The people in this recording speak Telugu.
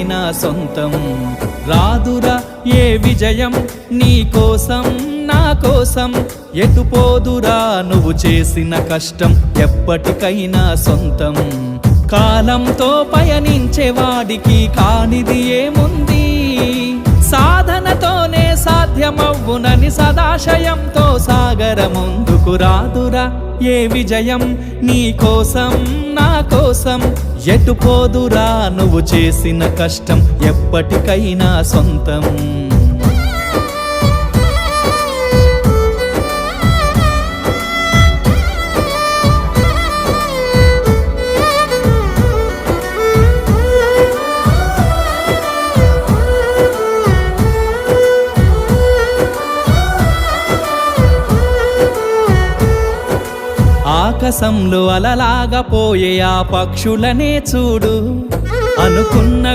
ఎప్పటికైనా సొంతం. రాదురా ఏ విజయం నీ కోసం నా కోసం, ఎటుపోదురా నువ్వు చేసిన కష్టం ఎప్పటికైనా సొంతం. కాలంతో పయనించేవాడికి కానిది ఏముంది, సాధనతోనే సాధ్యమవ్వునని సదాశయంతో సాగర ముందుకు. రాదురా ఏ విజయం నీ కోసం నా కోసం, ఎటుపోదురా నువ్వు చేసిన కష్టం ఎప్పటికైనా సొంతం. ఆకాశంలో అలలాగా పోయే ఆ పక్షులనే చూడు, అనుకున్న